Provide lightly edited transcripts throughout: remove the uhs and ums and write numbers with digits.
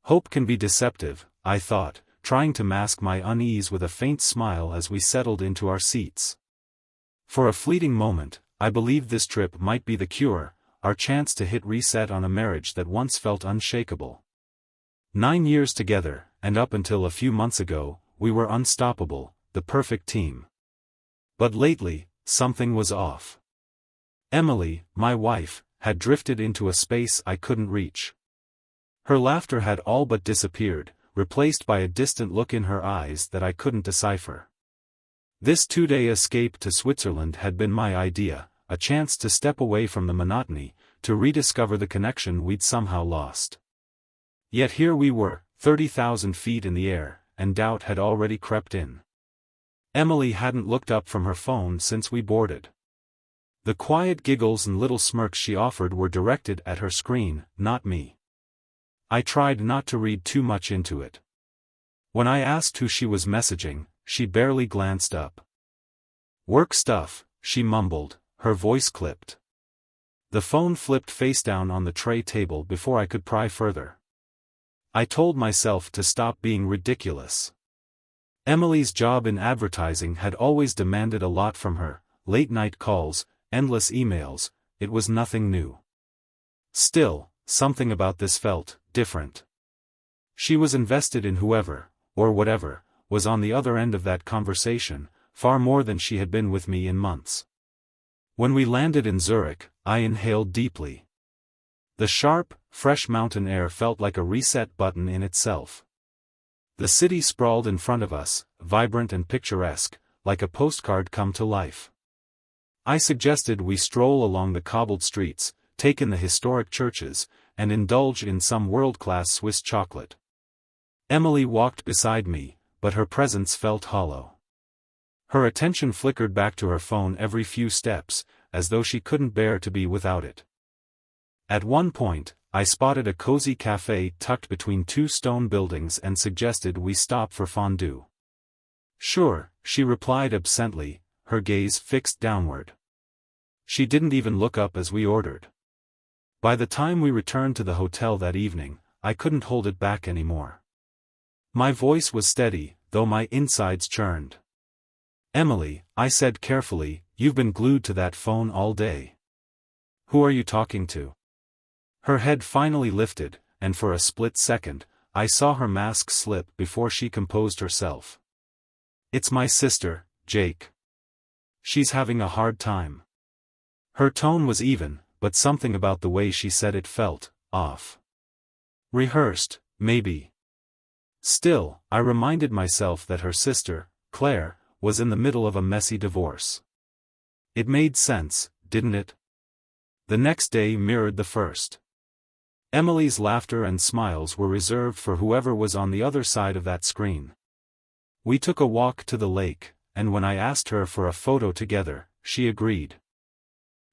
Hope can be deceptive, I thought, trying to mask my unease with a faint smile as we settled into our seats. For a fleeting moment, I believed this trip might be the cure, our chance to hit reset on a marriage that once felt unshakable. 9 years together, and up until a few months ago, we were unstoppable, the perfect team. But lately, something was off. Emily, my wife, had drifted into a space I couldn't reach. Her laughter had all but disappeared, replaced by a distant look in her eyes that I couldn't decipher. This 2-day escape to Switzerland had been my idea, a chance to step away from the monotony, to rediscover the connection we'd somehow lost. Yet here we were, 30,000 feet in the air, and doubt had already crept in. Emily hadn't looked up from her phone since we boarded. The quiet giggles and little smirks she offered were directed at her screen, not me. I tried not to read too much into it. When I asked who she was messaging, she barely glanced up. "Work stuff," she mumbled, her voice clipped. The phone flipped face down on the tray table before I could pry further. I told myself to stop being ridiculous. Emily's job in advertising had always demanded a lot from her, late-night calls, endless emails, it was nothing new. Still, something about this felt different. She was invested in whoever, or whatever, was on the other end of that conversation, far more than she had been with me in months. When we landed in Zurich, I inhaled deeply. The sharp, fresh mountain air felt like a reset button in itself. The city sprawled in front of us, vibrant and picturesque, like a postcard come to life. I suggested we stroll along the cobbled streets, take in the historic churches, and indulge in some world-class Swiss chocolate. Emily walked beside me, but her presence felt hollow. Her attention flickered back to her phone every few steps, as though she couldn't bear to be without it. At one point, I spotted a cozy cafe tucked between 2 stone buildings and suggested we stop for fondue. "Sure," she replied absently, her gaze fixed downward. She didn't even look up as we ordered. By the time we returned to the hotel that evening, I couldn't hold it back anymore. My voice was steady, though my insides churned. "Emily," I said carefully, "you've been glued to that phone all day. Who are you talking to?" Her head finally lifted, and for a split second, I saw her mask slip before she composed herself. "It's my sister, Jake. She's having a hard time." Her tone was even, but something about the way she said it felt off. Rehearsed, maybe. Still, I reminded myself that her sister, Claire, was in the middle of a messy divorce. It made sense, didn't it? The next day mirrored the first. Emily's laughter and smiles were reserved for whoever was on the other side of that screen. We took a walk to the lake, and when I asked her for a photo together, she agreed.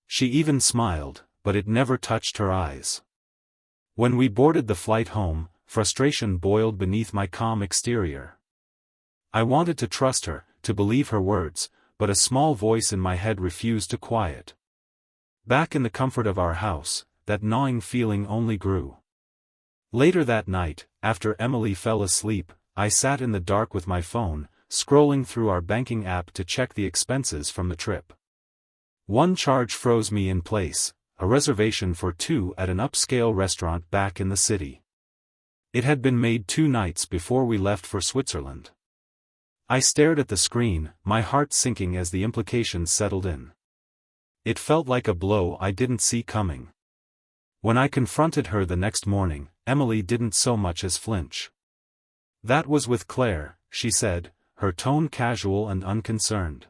She even smiled, but it never touched her eyes. When we boarded the flight home, frustration boiled beneath my calm exterior. I wanted to trust her, to believe her words, but a small voice in my head refused to quiet. Back in the comfort of our house, that gnawing feeling only grew. Later that night, after Emily fell asleep, I sat in the dark with my phone, scrolling through our banking app to check the expenses from the trip. One charge froze me in place, a reservation for 2 at an upscale restaurant back in the city. It had been made 2 nights before we left for Switzerland. I stared at the screen, my heart sinking as the implications settled in. It felt like a blow I didn't see coming. When I confronted her the next morning, Emily didn't so much as flinch. "That was with Claire," she said, her tone casual and unconcerned.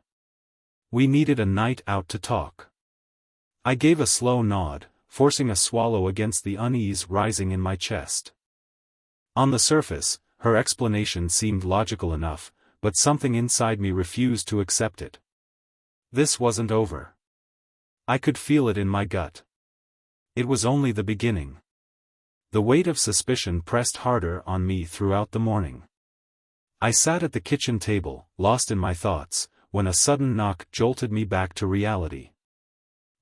"We needed a night out to talk." I gave a slow nod, forcing a swallow against the unease rising in my chest. On the surface, her explanation seemed logical enough, but something inside me refused to accept it. This wasn't over. I could feel it in my gut. It was only the beginning. The weight of suspicion pressed harder on me throughout the morning. I sat at the kitchen table, lost in my thoughts, when a sudden knock jolted me back to reality.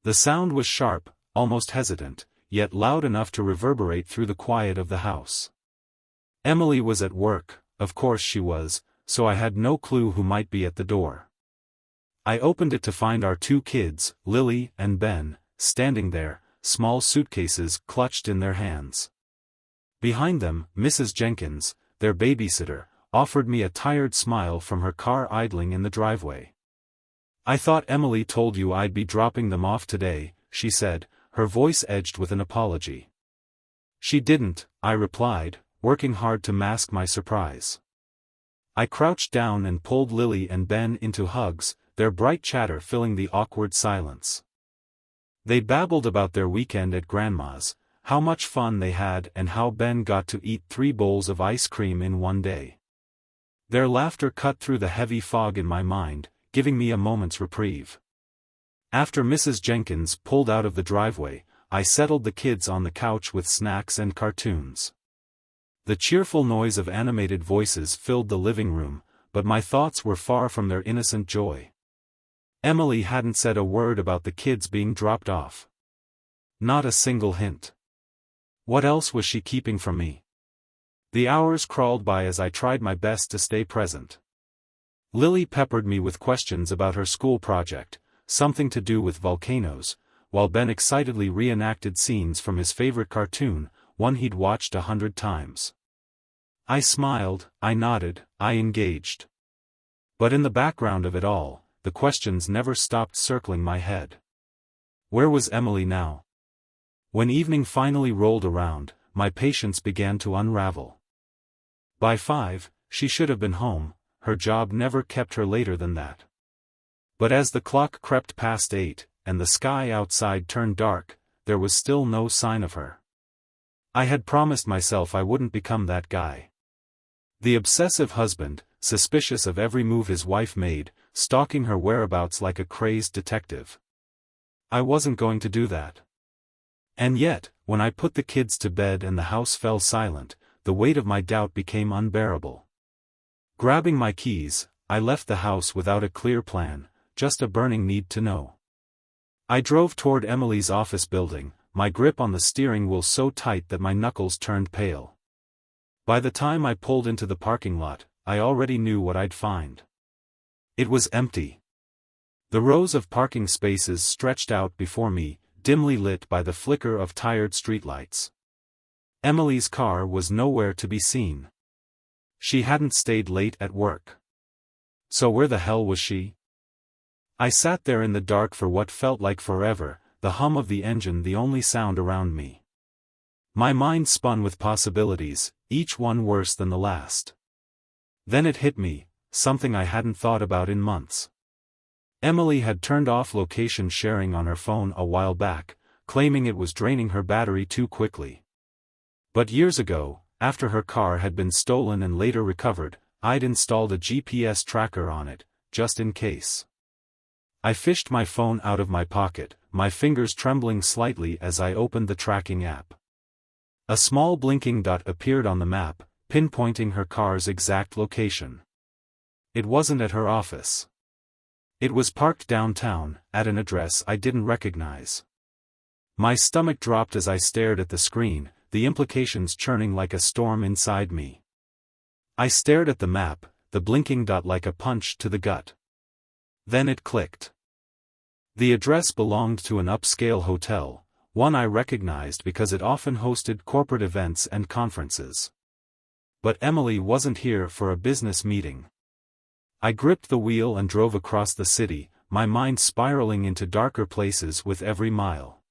The sound was sharp, almost hesitant, yet loud enough to reverberate through the quiet of the house. Emily was at work, of course she was, so I had no clue who might be at the door. I opened it to find our two kids, Lily and Ben, standing there, small suitcases clutched in their hands. Behind them, Mrs. Jenkins, their babysitter, offered me a tired smile from her car idling in the driveway. "I thought Emily told you I'd be dropping them off today," she said, her voice edged with an apology. "She didn't," I replied, working hard to mask my surprise. I crouched down and pulled Lily and Ben into hugs, their bright chatter filling the awkward silence. They babbled about their weekend at Grandma's, how much fun they had and how Ben got to eat 3 bowls of ice cream in one day. Their laughter cut through the heavy fog in my mind, giving me a moment's reprieve. After Mrs. Jenkins pulled out of the driveway, I settled the kids on the couch with snacks and cartoons. The cheerful noise of animated voices filled the living room, but my thoughts were far from their innocent joy. Emily hadn't said a word about the kids being dropped off. Not a single hint. What else was she keeping from me? The hours crawled by as I tried my best to stay present. Lily peppered me with questions about her school project, something to do with volcanoes, while Ben excitedly reenacted scenes from his favorite cartoon, one he'd watched 100 times. I smiled, I nodded, I engaged. But in the background of it all, the questions never stopped circling my head. Where was Emily now? When evening finally rolled around, my patience began to unravel. By 5, she should have been home, her job never kept her later than that. But as the clock crept past 8, and the sky outside turned dark, there was still no sign of her. I had promised myself I wouldn't become that guy. The obsessive husband, suspicious of every move his wife made, stalking her whereabouts like a crazed detective. I wasn't going to do that. And yet, when I put the kids to bed and the house fell silent, the weight of my doubt became unbearable. Grabbing my keys, I left the house without a clear plan, just a burning need to know. I drove toward Emily's office building, my grip on the steering wheel so tight that my knuckles turned pale. By the time I pulled into the parking lot, I already knew what I'd find. It was empty. The rows of parking spaces stretched out before me, dimly lit by the flicker of tired streetlights. Emily's car was nowhere to be seen. She hadn't stayed late at work. So where the hell was she? I sat there in the dark for what felt like forever, the hum of the engine the only sound around me. My mind spun with possibilities, each one worse than the last. Then it hit me, something I hadn't thought about in months. Emily had turned off location sharing on her phone a while back, claiming it was draining her battery too quickly. But years ago, after her car had been stolen and later recovered, I'd installed a GPS tracker on it, just in case. I fished my phone out of my pocket, my fingers trembling slightly as I opened the tracking app. A small blinking dot appeared on the map, pinpointing her car's exact location. It wasn't at her office. It was parked downtown, at an address I didn't recognize. My stomach dropped as I stared at the screen, the implications churning like a storm inside me. I stared at the map, the blinking dot like a punch to the gut. Then it clicked. The address belonged to an upscale hotel, one I recognized because it often hosted corporate events and conferences. But Emily wasn't here for a business meeting. I gripped the wheel and drove across the city, my mind spiraling into darker places with every mile.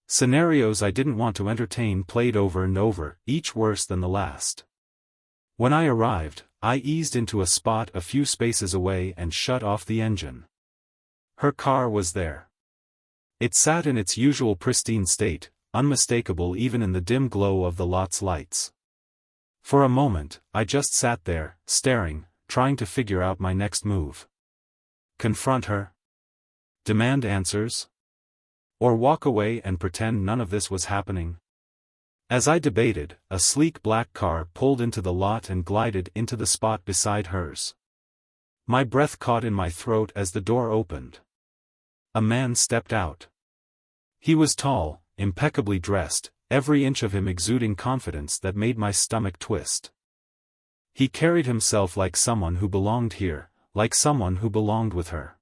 Scenarios I didn't want to entertain played over and over, each worse than the last. When I arrived, I eased into a spot a few spaces away and shut off the engine. Her car was there. It sat in its usual pristine state, unmistakable even in the dim glow of the lot's lights. For a moment, I just sat there, staring, trying to figure out my next move. Confront her? Demand answers? Or walk away and pretend none of this was happening? As I debated, a sleek black car pulled into the lot and glided into the spot beside hers. My breath caught in my throat as the door opened. A man stepped out. He was tall, impeccably dressed, every inch of him exuding confidence that made my stomach twist. He carried himself like someone who belonged here, like someone who belonged with her.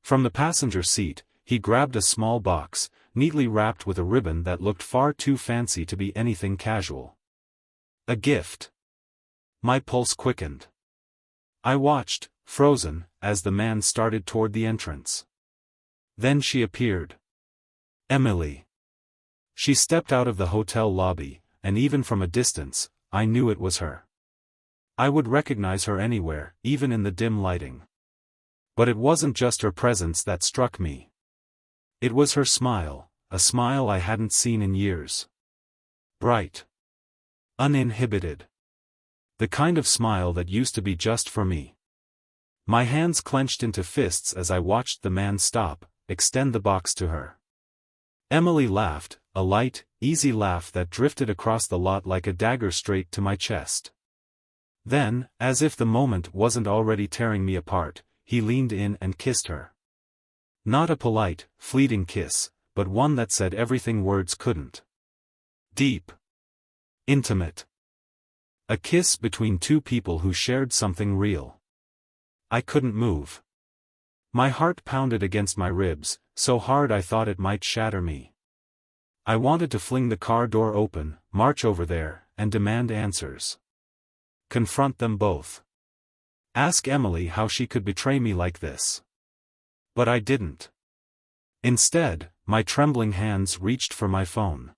From the passenger seat, he grabbed a small box, neatly wrapped with a ribbon that looked far too fancy to be anything casual. A gift. My pulse quickened. I watched, frozen, as the man started toward the entrance. Then she appeared. Emily. She stepped out of the hotel lobby, and even from a distance, I knew it was her. I would recognize her anywhere, even in the dim lighting. But it wasn't just her presence that struck me. It was her smile, a smile I hadn't seen in years. Bright. Uninhibited. The kind of smile that used to be just for me. My hands clenched into fists as I watched the man stop, extend the box to her. Emily laughed, a light, easy laugh that drifted across the lot like a dagger straight to my chest. Then, as if the moment wasn't already tearing me apart, he leaned in and kissed her. Not a polite, fleeting kiss, but one that said everything words couldn't. Deep. Intimate. A kiss between two people who shared something real. I couldn't move. My heart pounded against my ribs, so hard I thought it might shatter me. I wanted to fling the car door open, march over there, and demand answers. Confront them both. Ask Emily how she could betray me like this. But I didn't. Instead, my trembling hands reached for my phone.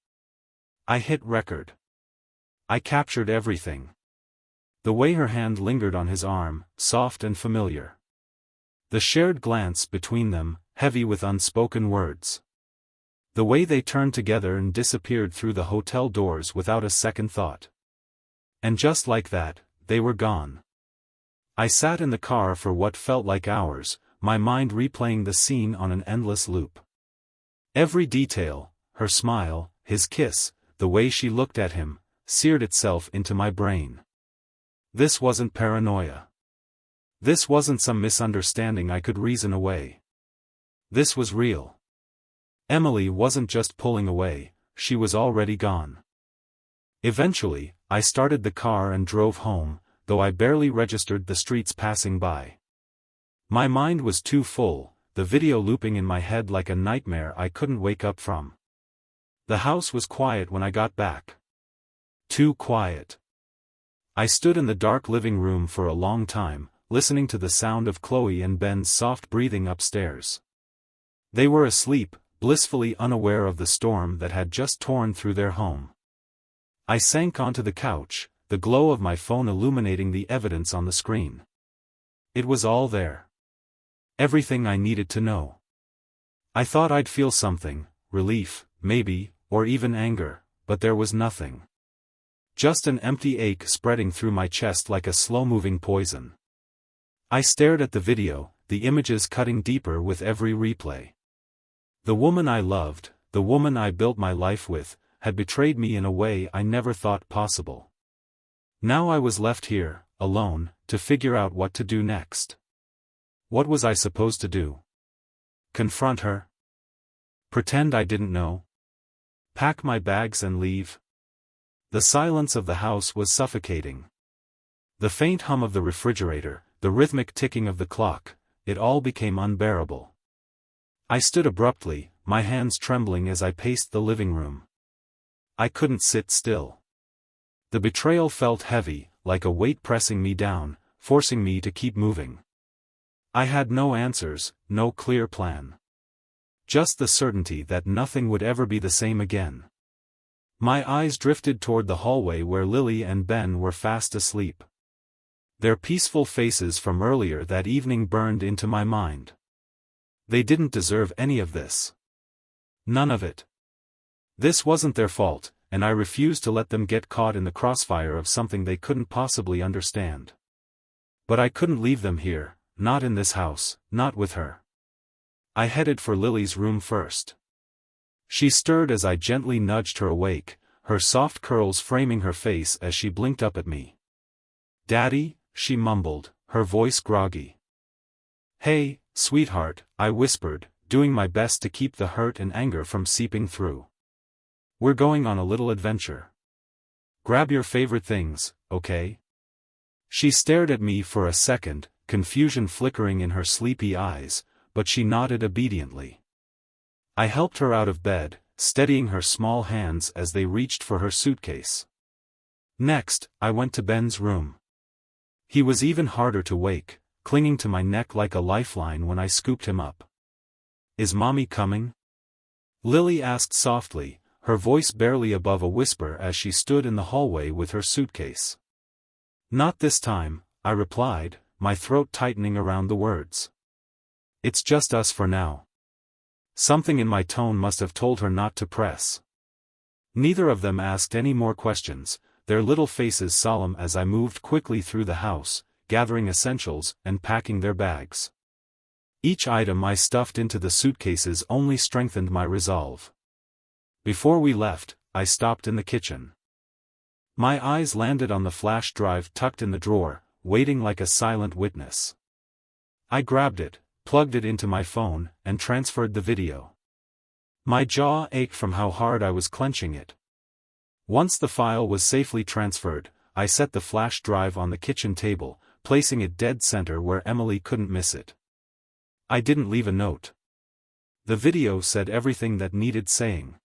I hit record. I captured everything. The way her hand lingered on his arm, soft and familiar. The shared glance between them, heavy with unspoken words. The way they turned together and disappeared through the hotel doors without a second thought. And just like that, they were gone. I sat in the car for what felt like hours, my mind replaying the scene on an endless loop. Every detail, her smile, his kiss, the way she looked at him, seared itself into my brain. This wasn't paranoia. This wasn't some misunderstanding I could reason away. This was real. Emily wasn't just pulling away, she was already gone. Eventually, I started the car and drove home, though I barely registered the streets passing by. My mind was too full, the video looping in my head like a nightmare I couldn't wake up from. The house was quiet when I got back. Too quiet. I stood in the dark living room for a long time, listening to the sound of Chloe and Ben's soft breathing upstairs. They were asleep, blissfully unaware of the storm that had just torn through their home. I sank onto the couch, the glow of my phone illuminating the evidence on the screen. It was all there. Everything I needed to know. I thought I'd feel something, relief, maybe, or even anger, but there was nothing. Just an empty ache spreading through my chest like a slow-moving poison. I stared at the video, the images cutting deeper with every replay. The woman I loved, the woman I built my life with, had betrayed me in a way I never thought possible. Now I was left here, alone, to figure out what to do next. What was I supposed to do? Confront her? Pretend I didn't know? Pack my bags and leave? The silence of the house was suffocating. The faint hum of the refrigerator, the rhythmic ticking of the clock, it all became unbearable. I stood abruptly, my hands trembling as I paced the living room. I couldn't sit still. The betrayal felt heavy, like a weight pressing me down, forcing me to keep moving. I had no answers, no clear plan. Just the certainty that nothing would ever be the same again. My eyes drifted toward the hallway where Lily and Ben were fast asleep. Their peaceful faces from earlier that evening burned into my mind. They didn't deserve any of this. None of it. This wasn't their fault, and I refused to let them get caught in the crossfire of something they couldn't possibly understand. But I couldn't leave them here, not in this house, not with her. I headed for Lily's room first. She stirred as I gently nudged her awake, her soft curls framing her face as she blinked up at me. "Daddy," she mumbled, her voice groggy. "Hey, sweetheart," I whispered, doing my best to keep the hurt and anger from seeping through. We're going on a little adventure. Grab your favorite things, okay? She stared at me for a second, confusion flickering in her sleepy eyes, but she nodded obediently. I helped her out of bed, steadying her small hands as they reached for her suitcase. Next, I went to Ben's room. He was even harder to wake, clinging to my neck like a lifeline when I scooped him up. "Is Mommy coming?" Lily asked softly, her voice barely above a whisper as she stood in the hallway with her suitcase. "Not this time," I replied, my throat tightening around the words. "It's just us for now." Something in my tone must have told her not to press. Neither of them asked any more questions, their little faces solemn as I moved quickly through the house, gathering essentials and packing their bags. Each item I stuffed into the suitcases only strengthened my resolve. Before we left, I stopped in the kitchen. My eyes landed on the flash drive tucked in the drawer, waiting like a silent witness. I grabbed it, plugged it into my phone, and transferred the video. My jaw ached from how hard I was clenching it. Once the file was safely transferred, I set the flash drive on the kitchen table, placing it dead center where Emily couldn't miss it. I didn't leave a note. The video said everything that needed saying.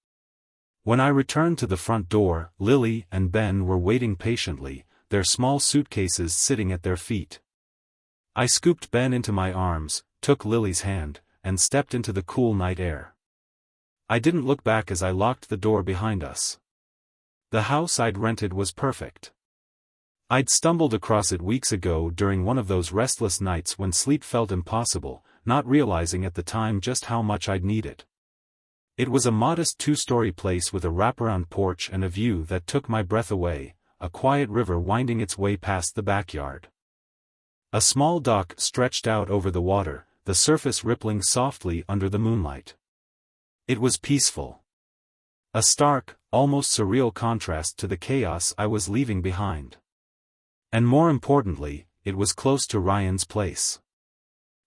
When I returned to the front door, Lily and Ben were waiting patiently, their small suitcases sitting at their feet. I scooped Ben into my arms, took Lily's hand, and stepped into the cool night air. I didn't look back as I locked the door behind us. The house I'd rented was perfect. I'd stumbled across it weeks ago during one of those restless nights when sleep felt impossible, not realizing at the time just how much I'd need it. It was a modest two-story place with a wraparound porch and a view that took my breath away, a quiet river winding its way past the backyard. A small dock stretched out over the water, the surface rippling softly under the moonlight. It was peaceful. A stark, almost surreal contrast to the chaos I was leaving behind. And more importantly, it was close to Ryan's place.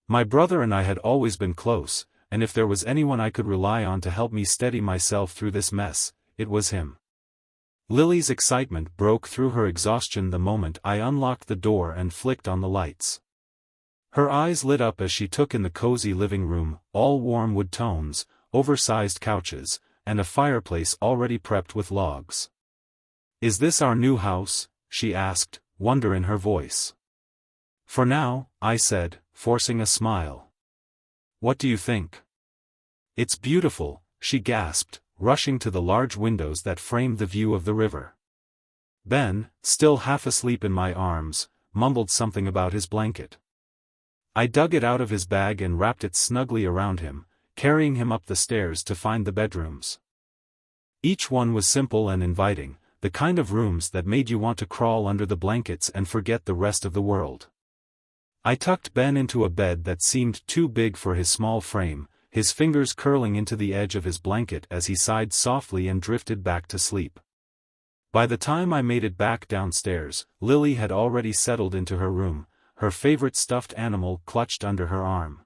My brother and I had always been close, and if there was anyone I could rely on to help me steady myself through this mess, it was him. Lily's excitement broke through her exhaustion the moment I unlocked the door and flicked on the lights. Her eyes lit up as she took in the cozy living room, all warm wood tones, oversized couches, and a fireplace already prepped with logs. "Is this our new house?" she asked, wonder in her voice. "For now," I said, forcing a smile. "What do you think?" "It's beautiful," she gasped, rushing to the large windows that framed the view of the river. Ben, still half asleep in my arms, mumbled something about his blanket. I dug it out of his bag and wrapped it snugly around him, carrying him up the stairs to find the bedrooms. Each one was simple and inviting, the kind of rooms that made you want to crawl under the blankets and forget the rest of the world. I tucked Ben into a bed that seemed too big for his small frame, his fingers curling into the edge of his blanket as he sighed softly and drifted back to sleep. By the time I made it back downstairs, Lily had already settled into her room, her favorite stuffed animal clutched under her arm.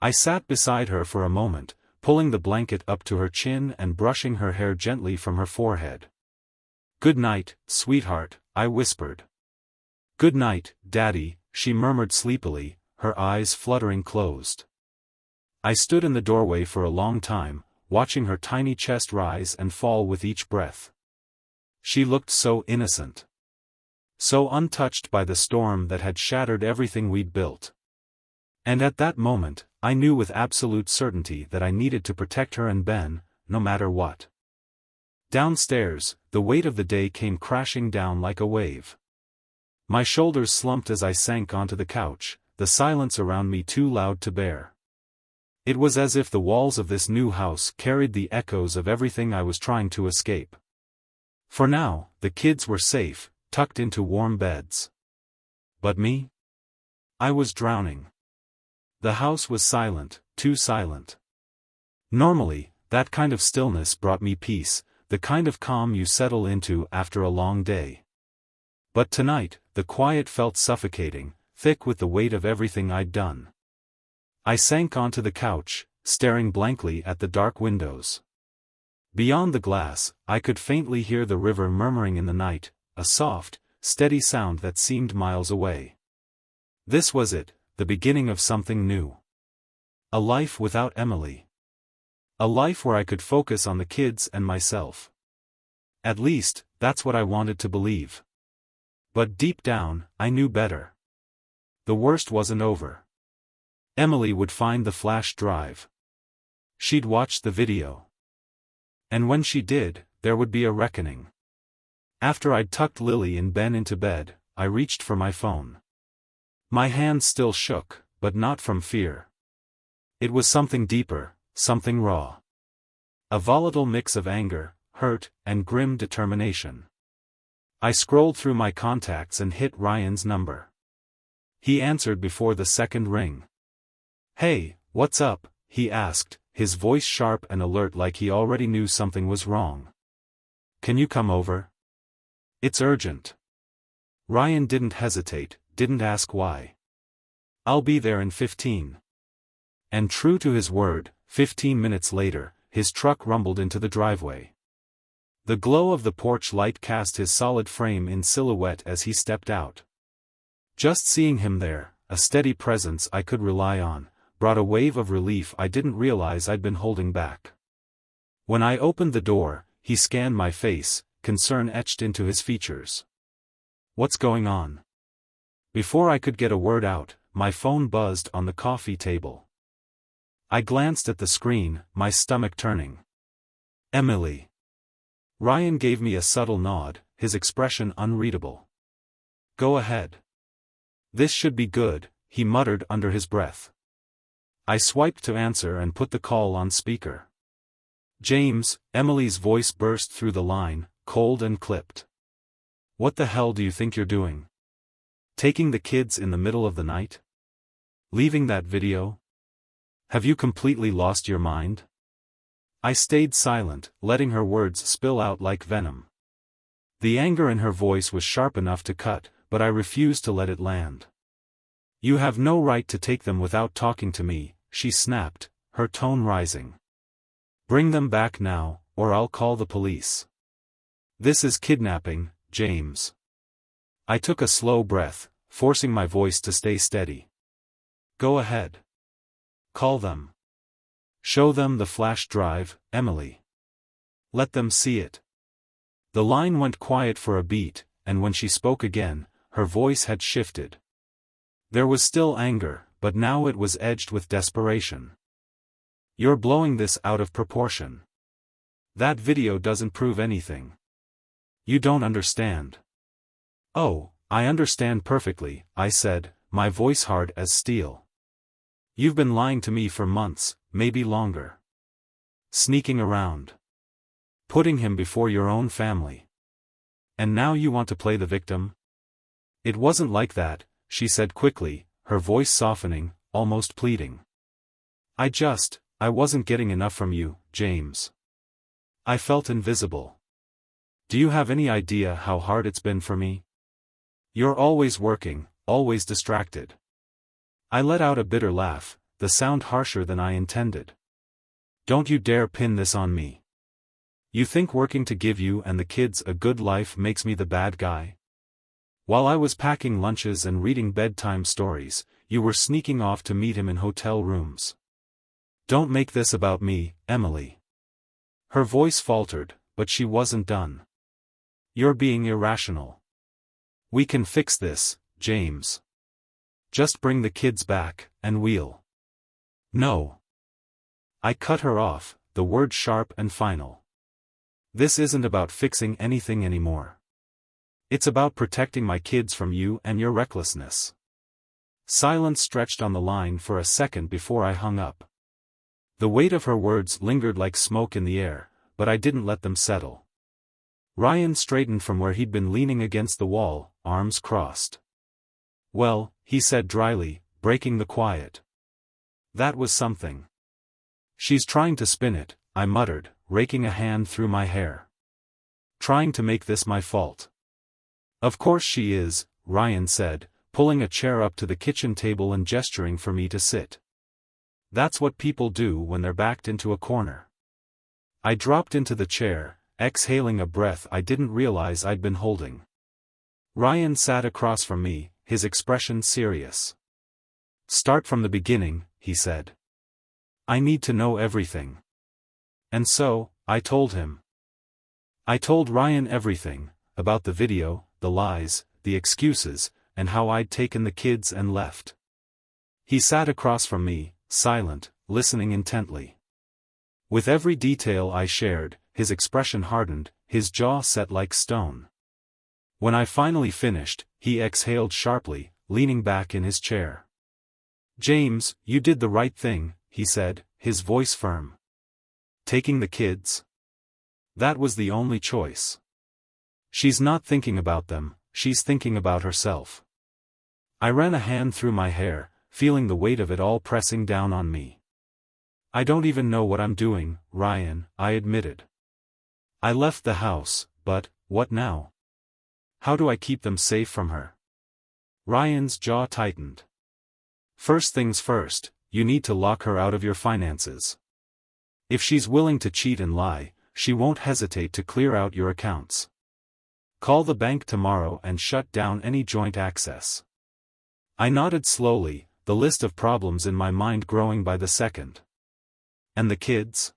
I sat beside her for a moment, pulling the blanket up to her chin and brushing her hair gently from her forehead. "Good night, sweetheart," I whispered. "Good night, Daddy," she murmured sleepily, her eyes fluttering closed. I stood in the doorway for a long time, watching her tiny chest rise and fall with each breath. She looked so innocent. So untouched by the storm that had shattered everything we'd built. And at that moment, I knew with absolute certainty that I needed to protect her and Ben, no matter what. Downstairs, the weight of the day came crashing down like a wave. My shoulders slumped as I sank onto the couch, the silence around me too loud to bear. It was as if the walls of this new house carried the echoes of everything I was trying to escape. For now, the kids were safe, tucked into warm beds. But me? I was drowning. The house was silent, too silent. Normally, that kind of stillness brought me peace, the kind of calm you settle into after a long day. But tonight, the quiet felt suffocating, thick with the weight of everything I'd done. I sank onto the couch, staring blankly at the dark windows. Beyond the glass, I could faintly hear the river murmuring in the night, a soft, steady sound that seemed miles away. This was it, the beginning of something new. A life without Emily. A life where I could focus on the kids and myself. At least, that's what I wanted to believe. But deep down, I knew better. The worst wasn't over. Emily would find the flash drive. She'd watch the video. And when she did, there would be a reckoning. After I'd tucked Lily and Ben into bed, I reached for my phone. My hand still shook, but not from fear. It was something deeper, something raw. A volatile mix of anger, hurt, and grim determination. I scrolled through my contacts and hit Ryan's number. He answered before the second ring. "Hey, what's up?" he asked, his voice sharp and alert like he already knew something was wrong. "Can you come over? It's urgent." Ryan didn't hesitate, didn't ask why. "I'll be there in 15. And true to his word, 15 minutes later, his truck rumbled into the driveway. The glow of the porch light cast his solid frame in silhouette as he stepped out. Just seeing him there, a steady presence I could rely on, brought a wave of relief I didn't realize I'd been holding back. When I opened the door, he scanned my face, concern etched into his features. "What's going on?" Before I could get a word out, my phone buzzed on the coffee table. I glanced at the screen, my stomach turning. "Emily." Ryan gave me a subtle nod, his expression unreadable. "Go ahead. This should be good," he muttered under his breath. I swiped to answer and put the call on speaker. "James," Emily's voice burst through the line, cold and clipped. "What the hell do you think you're doing? Taking the kids in the middle of the night? Leaving that video? Have you completely lost your mind?" I stayed silent, letting her words spill out like venom. The anger in her voice was sharp enough to cut, but I refused to let it land. "You have no right to take them without talking to me," she snapped, her tone rising. "Bring them back now, or I'll call the police. This is kidnapping, James." I took a slow breath, forcing my voice to stay steady. "Go ahead. Call them. Show them the flash drive, Emily. Let them see it." The line went quiet for a beat, and when she spoke again, her voice had shifted. There was still anger, but now it was edged with desperation. "You're blowing this out of proportion. That video doesn't prove anything. You don't understand." "Oh, I understand perfectly," I said, my voice hard as steel. "You've been lying to me for months, maybe longer. Sneaking around. Putting him before your own family. And now you want to play the victim?" "It wasn't like that," she said quickly, her voice softening, almost pleading. I wasn't getting enough from you, James. I felt invisible. Do you have any idea how hard it's been for me? You're always working, always distracted." I let out a bitter laugh, the sound harsher than I intended. "Don't you dare pin this on me. You think working to give you and the kids a good life makes me the bad guy? While I was packing lunches and reading bedtime stories, you were sneaking off to meet him in hotel rooms. Don't make this about me, Emily." Her voice faltered, but she wasn't done. "You're being irrational. We can fix this, James. Just bring the kids back, and we'll—" "No." I cut her off, the word sharp and final. "This isn't about fixing anything anymore. It's about protecting my kids from you and your recklessness." Silence stretched on the line for a second before I hung up. The weight of her words lingered like smoke in the air, but I didn't let them settle. Ryan straightened from where he'd been leaning against the wall, arms crossed. "Well," he said dryly, breaking the quiet. "That was something." "She's trying to spin it," I muttered, raking a hand through my hair. "Trying to make this my fault." "Of course she is," Ryan said, pulling a chair up to the kitchen table and gesturing for me to sit. "That's what people do when they're backed into a corner." I dropped into the chair, exhaling a breath I didn't realize I'd been holding. Ryan sat across from me, his expression serious. "Start from the beginning," he said. "I need to know everything." And so, I told him. I told Ryan everything, about the video, the lies, the excuses, and how I'd taken the kids and left. He sat across from me, silent, listening intently. With every detail I shared, his expression hardened, his jaw set like stone. When I finally finished, he exhaled sharply, leaning back in his chair. "James, you did the right thing," he said, his voice firm. "Taking the kids? That was the only choice. She's not thinking about them, she's thinking about herself." I ran a hand through my hair, feeling the weight of it all pressing down on me. "I don't even know what I'm doing, Ryan," I admitted. "I left the house, but, what now? How do I keep them safe from her?" Ryan's jaw tightened. "First things first, you need to lock her out of your finances. If she's willing to cheat and lie, she won't hesitate to clear out your accounts. Call the bank tomorrow and shut down any joint access." I nodded slowly, the list of problems in my mind growing by the second. "And the kids?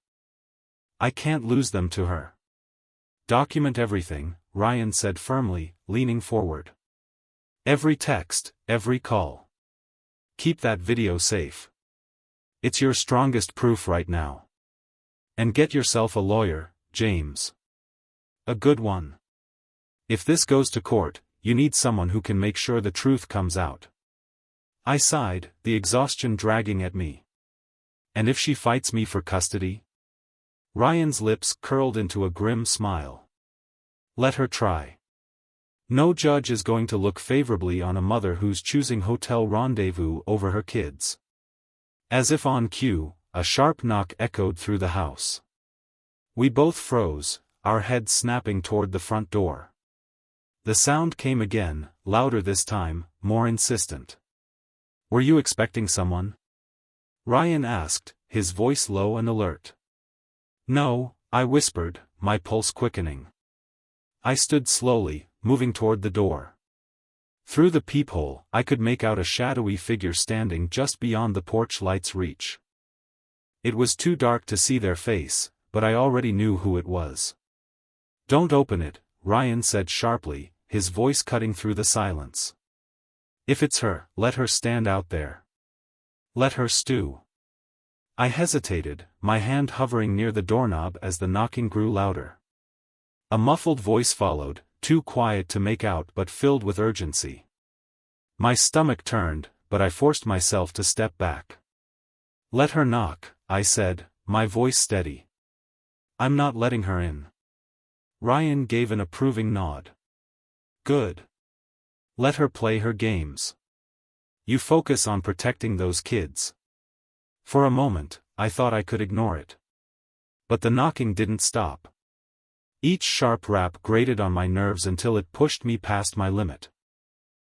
I can't lose them to her." "Document everything," Ryan said firmly, leaning forward. "Every text, every call. Keep that video safe. It's your strongest proof right now. And get yourself a lawyer, James. A good one. If this goes to court, you need someone who can make sure the truth comes out." I sighed, the exhaustion dragging at me. "And if she fights me for custody?" Ryan's lips curled into a grim smile. "Let her try. No judge is going to look favorably on a mother who's choosing hotel rendezvous over her kids." As if on cue, a sharp knock echoed through the house. We both froze, our heads snapping toward the front door. The sound came again, louder this time, more insistent. "Were you expecting someone?" Ryan asked, his voice low and alert. "No," I whispered, my pulse quickening. I stood slowly, moving toward the door. Through the peephole, I could make out a shadowy figure standing just beyond the porch light's reach. It was too dark to see their face, but I already knew who it was. "Don't open it," Ryan said sharply, his voice cutting through the silence. "If it's her, let her stand out there. Let her stew." I hesitated, my hand hovering near the doorknob as the knocking grew louder. A muffled voice followed, too quiet to make out but filled with urgency. My stomach turned, but I forced myself to step back. "Let her knock," I said, my voice steady. "I'm not letting her in." Ryan gave an approving nod. "Good. Let her play her games. You focus on protecting those kids." For a moment, I thought I could ignore it. But the knocking didn't stop. Each sharp rap grated on my nerves until it pushed me past my limit.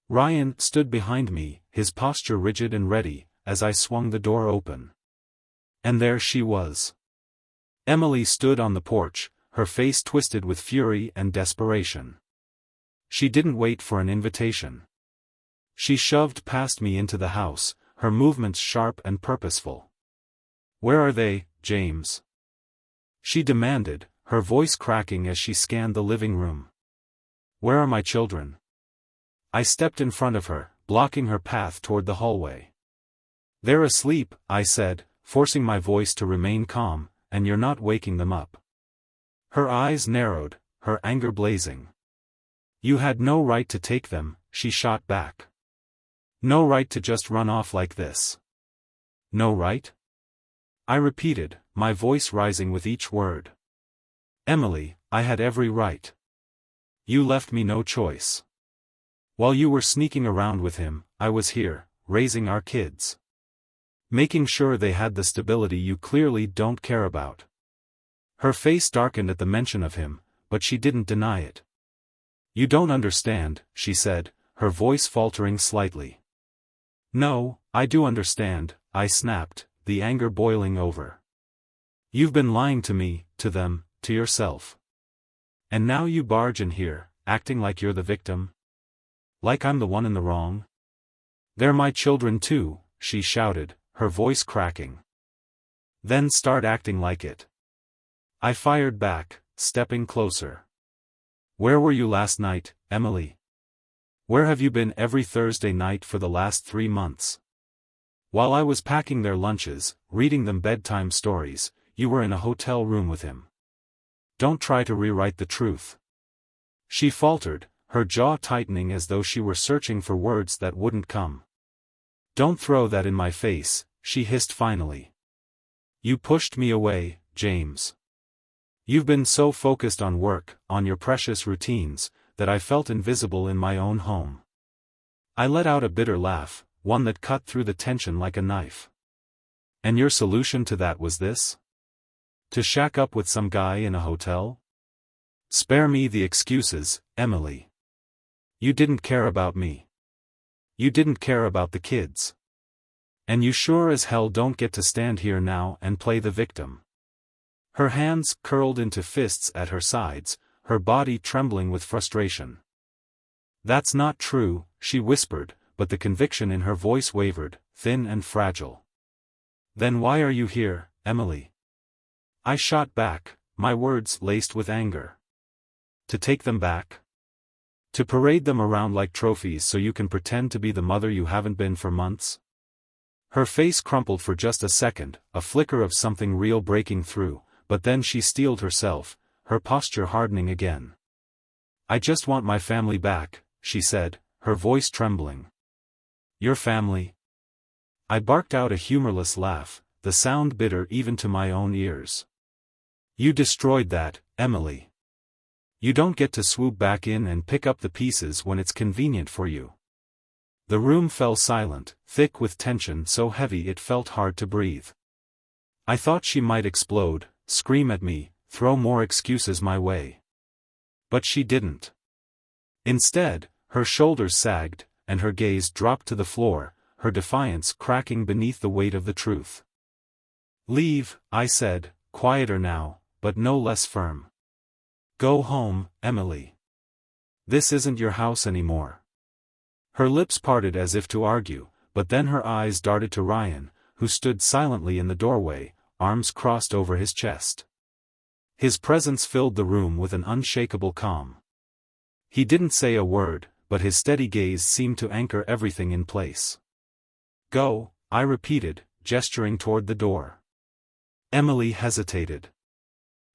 Ryan stood behind me, his posture rigid and ready, as I swung the door open. And there she was. Emily stood on the porch, her face twisted with fury and desperation. She didn't wait for an invitation. She shoved past me into the house, her movements sharp and purposeful. "Where are they, James?" she demanded, her voice cracking as she scanned the living room. "Where are my children?" I stepped in front of her, blocking her path toward the hallway. "They're asleep," I said, forcing my voice to remain calm, "and you're not waking them up." Her eyes narrowed, her anger blazing. "You had no right to take them," she shot back. "No right to just run off like this." "No right?" I repeated, my voice rising with each word. "Emily, I had every right. You left me no choice. While you were sneaking around with him, I was here, raising our kids. Making sure they had the stability you clearly don't care about." Her face darkened at the mention of him, but she didn't deny it. "You don't understand," she said, her voice faltering slightly. "No, I do understand," I snapped, the anger boiling over. You've been lying to me, to them, to yourself. And now you barge in here, acting like you're the victim? Like I'm the one in the wrong? They're my children too, she shouted, her voice cracking. Then start acting like it. I fired back, stepping closer. Where were you last night, Emily? Where have you been every Thursday night for the last 3 months? While I was packing their lunches, reading them bedtime stories, you were in a hotel room with him. Don't try to rewrite the truth. She faltered, her jaw tightening as though she were searching for words that wouldn't come. Don't throw that in my face, she hissed finally. You pushed me away, James. You've been so focused on work, on your precious routines, that I felt invisible in my own home. I let out a bitter laugh, one that cut through the tension like a knife. And your solution to that was this? To shack up with some guy in a hotel? Spare me the excuses, Emily. You didn't care about me. You didn't care about the kids. And you sure as hell don't get to stand here now and play the victim. Her hands curled into fists at her sides, her body trembling with frustration. That's not true, she whispered, but the conviction in her voice wavered, thin and fragile. Then why are you here, Emily? I shot back, my words laced with anger. To take them back? To parade them around like trophies so you can pretend to be the mother you haven't been for months? Her face crumpled for just a second, a flicker of something real breaking through, but then she steeled herself, her posture hardening again. I just want my family back, she said, her voice trembling. Your family? I barked out a humorless laugh, the sound bitter even to my own ears. You destroyed that, Emily. You don't get to swoop back in and pick up the pieces when it's convenient for you. The room fell silent, thick with tension so heavy it felt hard to breathe. I thought she might explode, scream at me, throw more excuses my way. But she didn't. Instead, her shoulders sagged, and her gaze dropped to the floor, her defiance cracking beneath the weight of the truth. Leave, I said, quieter now, but no less firm. Go home, Emily. This isn't your house anymore. Her lips parted as if to argue, but then her eyes darted to Ryan, who stood silently in the doorway, arms crossed over his chest. His presence filled the room with an unshakable calm. He didn't say a word, but his steady gaze seemed to anchor everything in place. Go, I repeated, gesturing toward the door. Emily hesitated.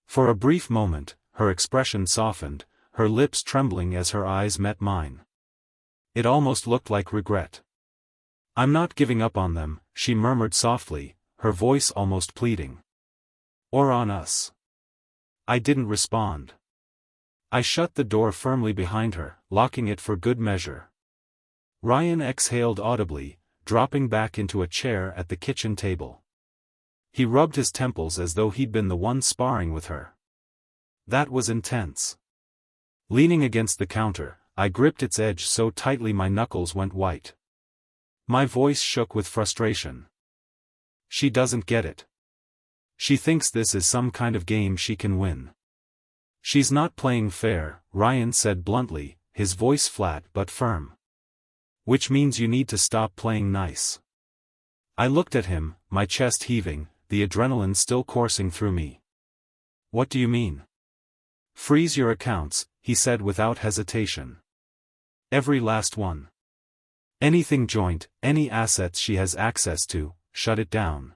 For a brief moment, her expression softened, her lips trembling as her eyes met mine. It almost looked like regret. I'm not giving up on them, she murmured softly, her voice almost pleading. Or on us. I didn't respond. I shut the door firmly behind her, locking it for good measure. Ryan exhaled audibly, dropping back into a chair at the kitchen table. He rubbed his temples as though he'd been the one sparring with her. That was intense. Leaning against the counter, I gripped its edge so tightly my knuckles went white. My voice shook with frustration. She doesn't get it. She thinks this is some kind of game she can win. She's not playing fair, Ryan said bluntly, his voice flat but firm. Which means you need to stop playing nice. I looked at him, my chest heaving, the adrenaline still coursing through me. What do you mean? Freeze your accounts, he said without hesitation. Every last one. Anything joint, any assets she has access to, shut it down.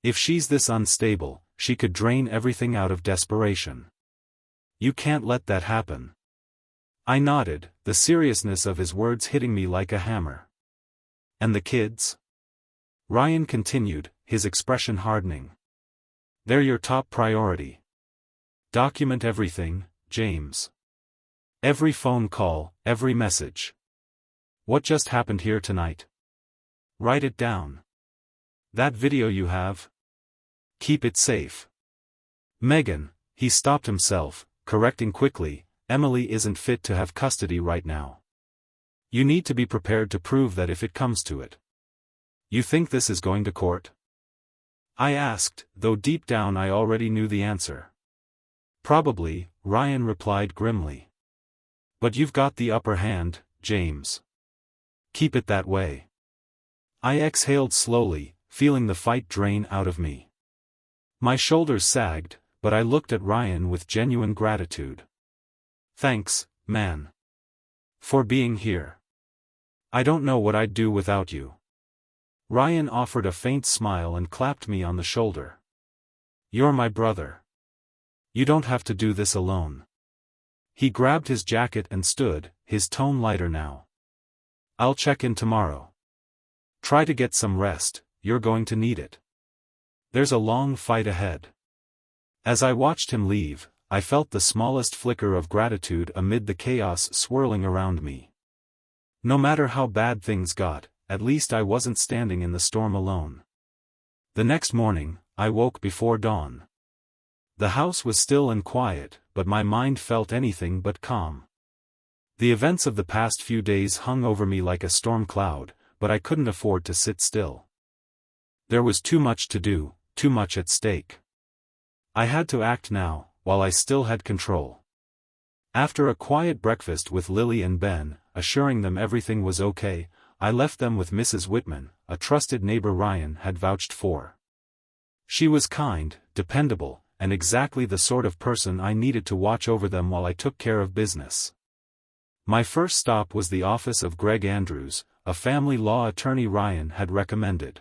If she's this unstable, she could drain everything out of desperation. You can't let that happen. I nodded, the seriousness of his words hitting me like a hammer. And the kids? Ryan continued, his expression hardening. They're your top priority. Document everything, James. Every phone call, every message. What just happened here tonight? Write it down. That video you have? Keep it safe. Megan, he stopped himself, correcting quickly, Emily isn't fit to have custody right now. You need to be prepared to prove that if it comes to it. You think this is going to court? I asked, though deep down I already knew the answer. Probably, Ryan replied grimly. But you've got the upper hand, James. Keep it that way. I exhaled slowly, feeling the fight drain out of me. My shoulders sagged, but I looked at Ryan with genuine gratitude. Thanks, man. For being here. I don't know what I'd do without you. Ryan offered a faint smile and clapped me on the shoulder. You're my brother. You don't have to do this alone. He grabbed his jacket and stood, his tone lighter now. I'll check in tomorrow. Try to get some rest, you're going to need it. There's a long fight ahead. As I watched him leave, I felt the smallest flicker of gratitude amid the chaos swirling around me. No matter how bad things got, at least I wasn't standing in the storm alone. The next morning, I woke before dawn. The house was still and quiet, but my mind felt anything but calm. The events of the past few days hung over me like a storm cloud, but I couldn't afford to sit still. There was too much to do, too much at stake. I had to act now, while I still had control. After a quiet breakfast with Lily and Ben, assuring them everything was okay, I left them with Mrs. Whitman, a trusted neighbor Ryan had vouched for. She was kind, dependable, and exactly the sort of person I needed to watch over them while I took care of business. My first stop was the office of Greg Andrews, a family law attorney Ryan had recommended.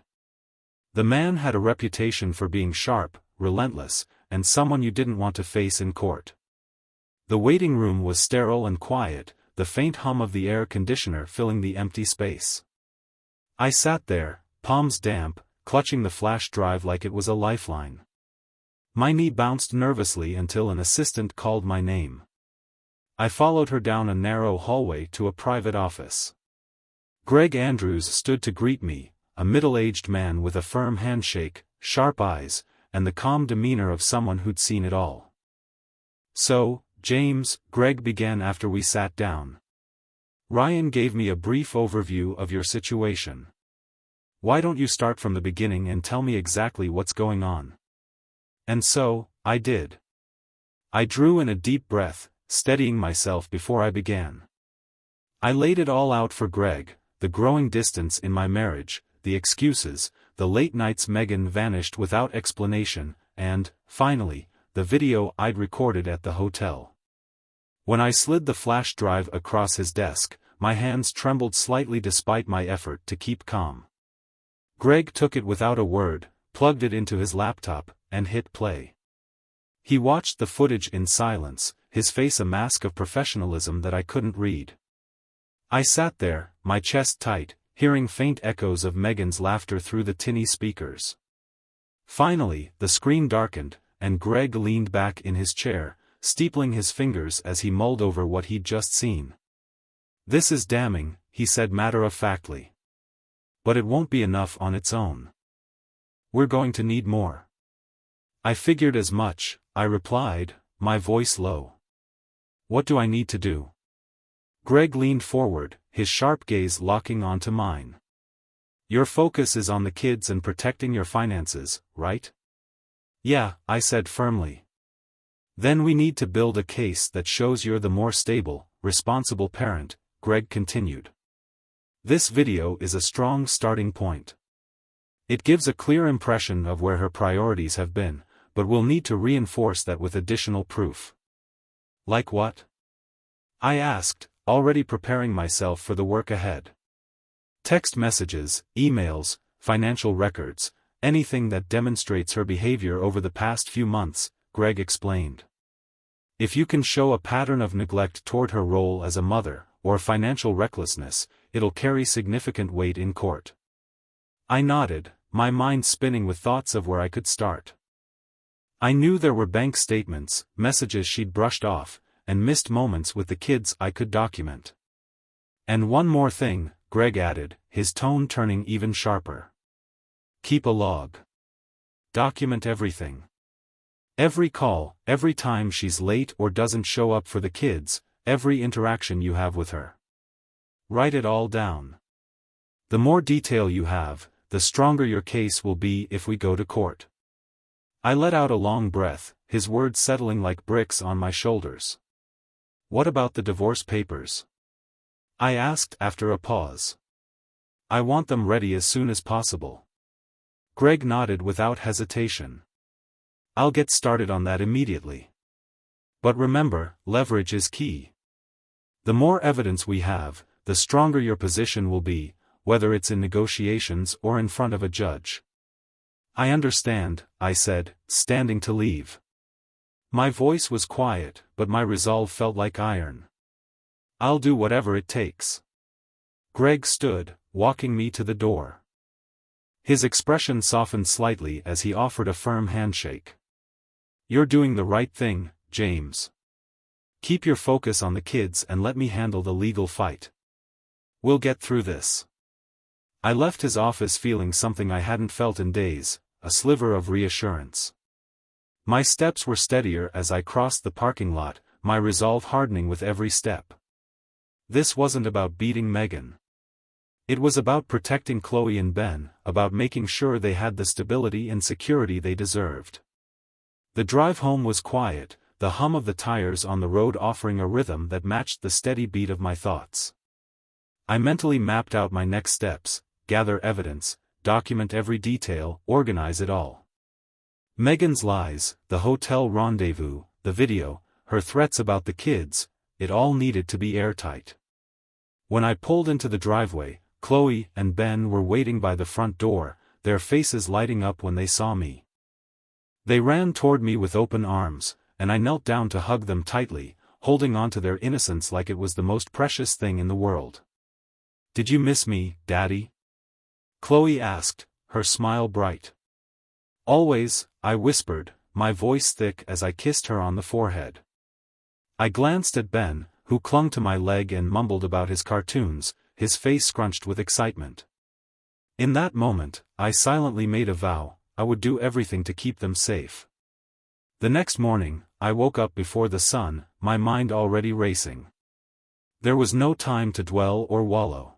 The man had a reputation for being sharp, relentless, and someone you didn't want to face in court. The waiting room was sterile and quiet, the faint hum of the air conditioner filling the empty space. I sat there, palms damp, clutching the flash drive like it was a lifeline. My knee bounced nervously until an assistant called my name. I followed her down a narrow hallway to a private office. Greg Andrews stood to greet me, a middle-aged man with a firm handshake, sharp eyes, and the calm demeanor of someone who'd seen it all. So, James, Greg began after we sat down. Ryan gave me a brief overview of your situation. Why don't you start from the beginning and tell me exactly what's going on? And so, I did. I drew in a deep breath, steadying myself before I began. I laid it all out for Greg, the growing distance in my marriage, the excuses, the late nights Megan vanished without explanation, and, finally, the video I'd recorded at the hotel. When I slid the flash drive across his desk, my hands trembled slightly despite my effort to keep calm. Greg took it without a word, plugged it into his laptop, and hit play. He watched the footage in silence, his face a mask of professionalism that I couldn't read. I sat there, my chest tight, hearing faint echoes of Megan's laughter through the tinny speakers. Finally, the screen darkened, and Greg leaned back in his chair, steepling his fingers as he mulled over what he'd just seen. This is damning, he said matter-of-factly. But it won't be enough on its own. We're going to need more. I figured as much, I replied, my voice low. What do I need to do? Greg leaned forward, his sharp gaze locking onto mine. Your focus is on the kids and protecting your finances, right? Yeah, I said firmly. Then we need to build a case that shows you're the more stable, responsible parent, Greg continued. This video is a strong starting point. It gives a clear impression of where her priorities have been, but we'll need to reinforce that with additional proof. Like what? I asked, already preparing myself for the work ahead. Text messages, emails, financial records, anything that demonstrates her behavior over the past few months, Greg explained. If you can show a pattern of neglect toward her role as a mother, or financial recklessness, it'll carry significant weight in court. I nodded, my mind spinning with thoughts of where I could start. I knew there were bank statements, messages she'd brushed off, and missed moments with the kids I could document. And one more thing, Greg added, his tone turning even sharper. Keep a log. Document everything. Every call, every time she's late or doesn't show up for the kids, every interaction you have with her. Write it all down. The more detail you have, the stronger your case will be if we go to court. I let out a long breath, his words settling like bricks on my shoulders. What about the divorce papers? I asked after a pause. I want them ready as soon as possible. Greg nodded without hesitation. I'll get started on that immediately. But remember, leverage is key. The more evidence we have, the stronger your position will be, whether it's in negotiations or in front of a judge. I understand, I said, standing to leave. My voice was quiet, but my resolve felt like iron. I'll do whatever it takes. Greg stood, walking me to the door. His expression softened slightly as he offered a firm handshake. You're doing the right thing, James. Keep your focus on the kids and let me handle the legal fight. We'll get through this. I left his office feeling something I hadn't felt in days, a sliver of reassurance. My steps were steadier as I crossed the parking lot, my resolve hardening with every step. This wasn't about beating Megan. It was about protecting Chloe and Ben, about making sure they had the stability and security they deserved. The drive home was quiet, the hum of the tires on the road offering a rhythm that matched the steady beat of my thoughts. I mentally mapped out my next steps, gather evidence, document every detail, organize it all. Megan's lies, the hotel rendezvous, the video, her threats about the kids, it all needed to be airtight. When I pulled into the driveway, Chloe and Ben were waiting by the front door, their faces lighting up when they saw me. They ran toward me with open arms, and I knelt down to hug them tightly, holding on to their innocence like it was the most precious thing in the world. "Did you miss me, Daddy?" Chloe asked, her smile bright. "Always," I whispered, my voice thick as I kissed her on the forehead. I glanced at Ben, who clung to my leg and mumbled about his cartoons, his face scrunched with excitement. In that moment, I silently made a vow, I would do everything to keep them safe. The next morning, I woke up before the sun, my mind already racing. There was no time to dwell or wallow.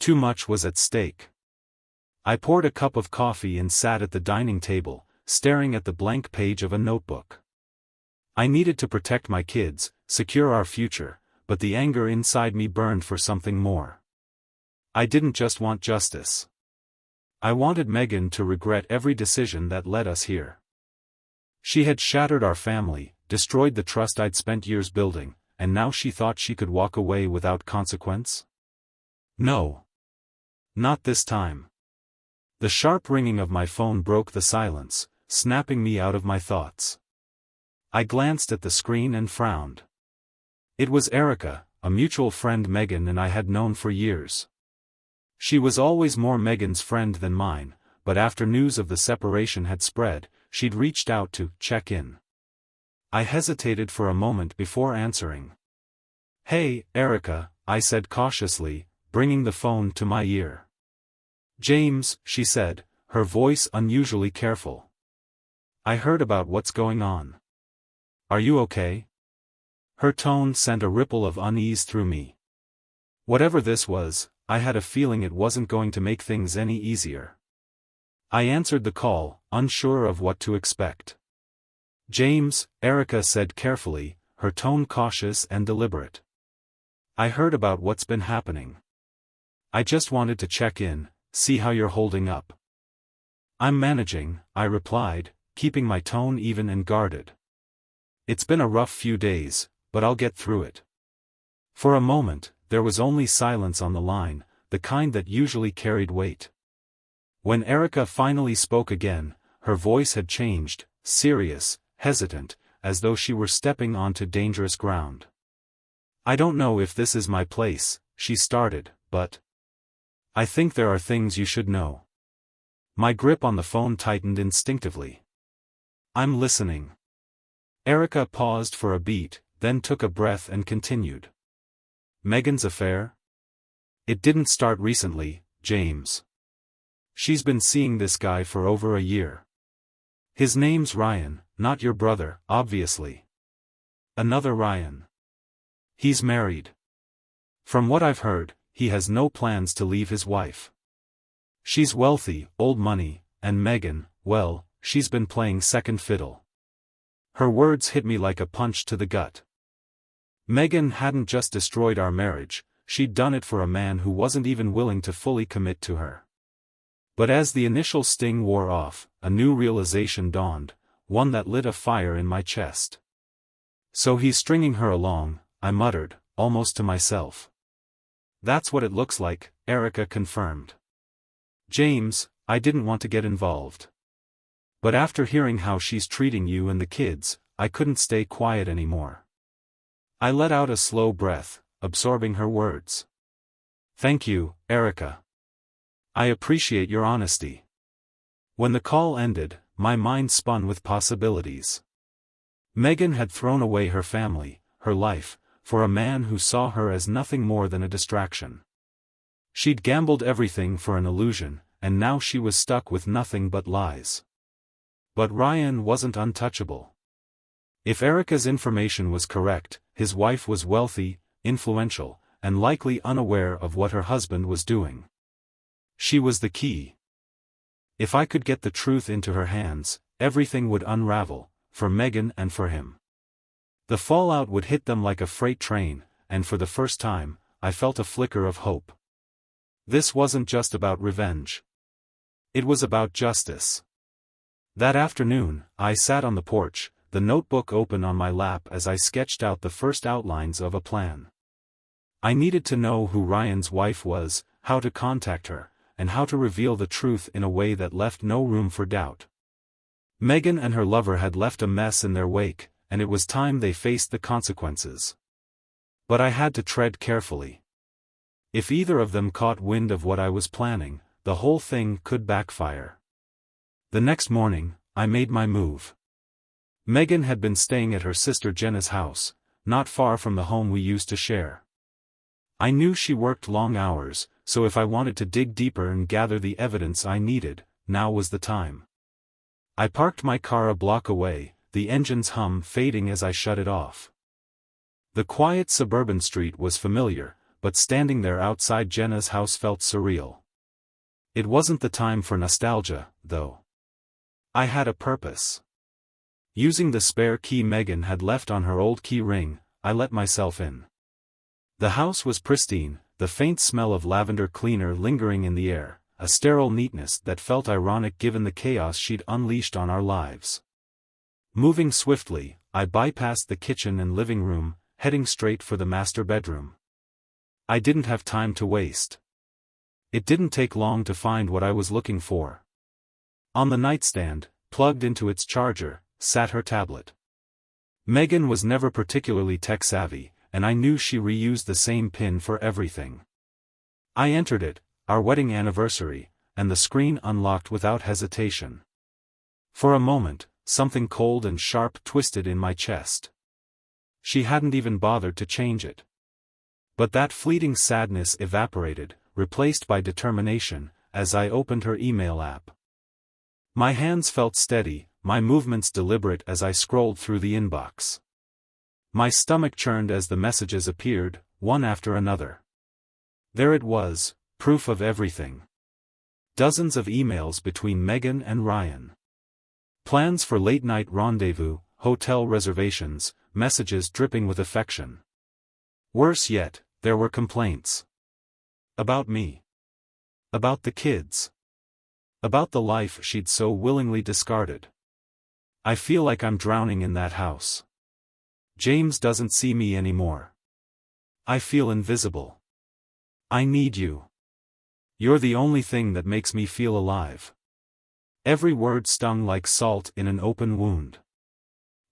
Too much was at stake. I poured a cup of coffee and sat at the dining table, staring at the blank page of a notebook. I needed to protect my kids, secure our future, but the anger inside me burned for something more. I didn't just want justice. I wanted Megan to regret every decision that led us here. She had shattered our family, destroyed the trust I'd spent years building, and now she thought she could walk away without consequence? No. Not this time. The sharp ringing of my phone broke the silence, snapping me out of my thoughts. I glanced at the screen and frowned. It was Erica, a mutual friend Megan and I had known for years. She was always more Megan's friend than mine, but after news of the separation had spread, she'd reached out to check in. I hesitated for a moment before answering. "Hey, Erica," I said cautiously, bringing the phone to my ear. "James," she said, her voice unusually careful. "I heard about what's going on. Are you okay?" Her tone sent a ripple of unease through me. Whatever this was, I had a feeling it wasn't going to make things any easier. I answered the call, unsure of what to expect. "James," Erica said carefully, her tone cautious and deliberate. "I heard about what's been happening. I just wanted to check in, see how you're holding up." "I'm managing," I replied, keeping my tone even and guarded. "It's been a rough few days, but I'll get through it." For a moment, there was only silence on the line, the kind that usually carried weight. When Erica finally spoke again, her voice had changed, serious, hesitant, as though she were stepping onto dangerous ground. "I don't know if this is my place," she started, "but I think there are things you should know." My grip on the phone tightened instinctively. "I'm listening." Erica paused for a beat, then took a breath and continued. "Megan's affair? It didn't start recently, James. She's been seeing this guy for over a year. His name's Ryan, not your brother, obviously. Another Ryan. He's married. From what I've heard, he has no plans to leave his wife. She's wealthy, old money, and Megan, well, she's been playing second fiddle. Her words hit me like a punch to the gut. Megan hadn't just destroyed our marriage, she'd done it for a man who wasn't even willing to fully commit to her. But as the initial sting wore off, a new realization dawned, one that lit a fire in my chest. So he's stringing her along, I muttered, almost to myself. That's what it looks like, Erica confirmed. James, I didn't want to get involved. But after hearing how she's treating you and the kids, I couldn't stay quiet anymore. I let out a slow breath, absorbing her words. Thank you, Erica. I appreciate your honesty. When the call ended, my mind spun with possibilities. Megan had thrown away her family, her life, for a man who saw her as nothing more than a distraction. She'd gambled everything for an illusion, and now she was stuck with nothing but lies. But Ryan wasn't untouchable. If Erica's information was correct, his wife was wealthy, influential, and likely unaware of what her husband was doing. She was the key. If I could get the truth into her hands, everything would unravel, for Megan and for him. The fallout would hit them like a freight train, and for the first time, I felt a flicker of hope. This wasn't just about revenge. It was about justice. That afternoon, I sat on the porch, the notebook open on my lap as I sketched out the first outlines of a plan. I needed to know who Ryan's wife was, how to contact her, and how to reveal the truth in a way that left no room for doubt. Megan and her lover had left a mess in their wake, and it was time they faced the consequences. But I had to tread carefully. If either of them caught wind of what I was planning, the whole thing could backfire. The next morning, I made my move. Megan had been staying at her sister Jenna's house, not far from the home we used to share. I knew she worked long hours, so if I wanted to dig deeper and gather the evidence I needed, now was the time. I parked my car a block away, the engine's hum fading as I shut it off. The quiet suburban street was familiar, but standing there outside Jenna's house felt surreal. It wasn't the time for nostalgia, though. I had a purpose. Using the spare key Megan had left on her old key ring, I let myself in. The house was pristine, the faint smell of lavender cleaner lingering in the air, a sterile neatness that felt ironic given the chaos she'd unleashed on our lives. Moving swiftly, I bypassed the kitchen and living room, heading straight for the master bedroom. I didn't have time to waste. It didn't take long to find what I was looking for. On the nightstand, plugged into its charger, sat her tablet. Megan was never particularly tech-savvy, and I knew she reused the same pin for everything. I entered it, our wedding anniversary, and the screen unlocked without hesitation. For a moment, something cold and sharp twisted in my chest. She hadn't even bothered to change it. But that fleeting sadness evaporated, replaced by determination, as I opened her email app. My hands felt steady, my movements deliberate as I scrolled through the inbox. My stomach churned as the messages appeared, one after another. There it was, proof of everything. Dozens of emails between Megan and Ryan. Plans for late-night rendezvous, hotel reservations, messages dripping with affection. Worse yet, there were complaints. About me. About the kids. About the life she'd so willingly discarded. I feel like I'm drowning in that house. James doesn't see me anymore. I feel invisible. I need you. You're the only thing that makes me feel alive. Every word stung like salt in an open wound.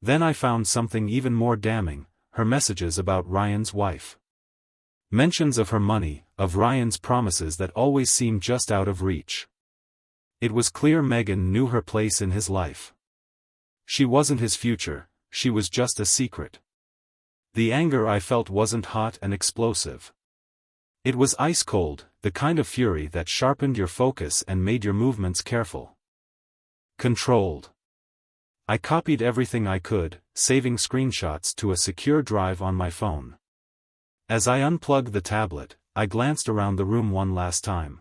Then I found something even more damning, her messages about Ryan's wife. Mentions of her money, of Ryan's promises that always seemed just out of reach. It was clear Megan knew her place in his life. She wasn't his future, she was just a secret. The anger I felt wasn't hot and explosive. It was ice-cold, the kind of fury that sharpened your focus and made your movements careful. Controlled. I copied everything I could, saving screenshots to a secure drive on my phone. As I unplugged the tablet, I glanced around the room one last time.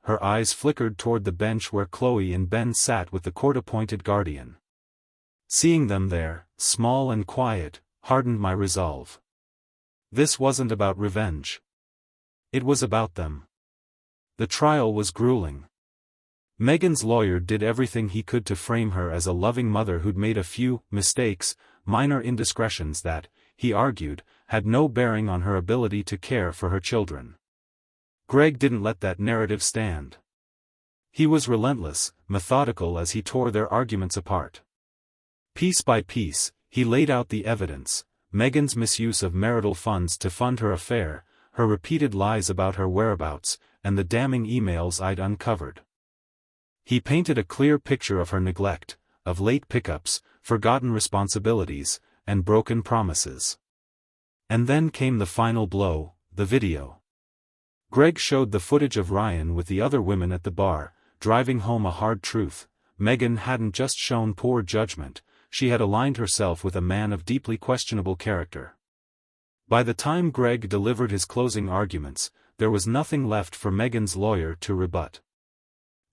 her eyes flickered toward the bench where Chloe and Ben sat with the court-appointed guardian. Seeing them there, small and quiet, hardened my resolve. This wasn't about revenge. It was about them. The trial was grueling. Megan's lawyer did everything he could to frame her as a loving mother who'd made a few mistakes, minor indiscretions that, he argued, had no bearing on her ability to care for her children. Greg didn't let that narrative stand. He was relentless, methodical as he tore their arguments apart. Piece by piece, he laid out the evidence: Megan's misuse of marital funds to fund her affair, her repeated lies about her whereabouts, and the damning emails I'd uncovered. He painted a clear picture of her neglect, of late pickups, forgotten responsibilities, and broken promises. And then came the final blow, the video. Greg showed the footage of Ryan with the other women at the bar, driving home a hard truth: Megan hadn't just shown poor judgment, she had aligned herself with a man of deeply questionable character. By the time Greg delivered his closing arguments, there was nothing left for Megan's lawyer to rebut.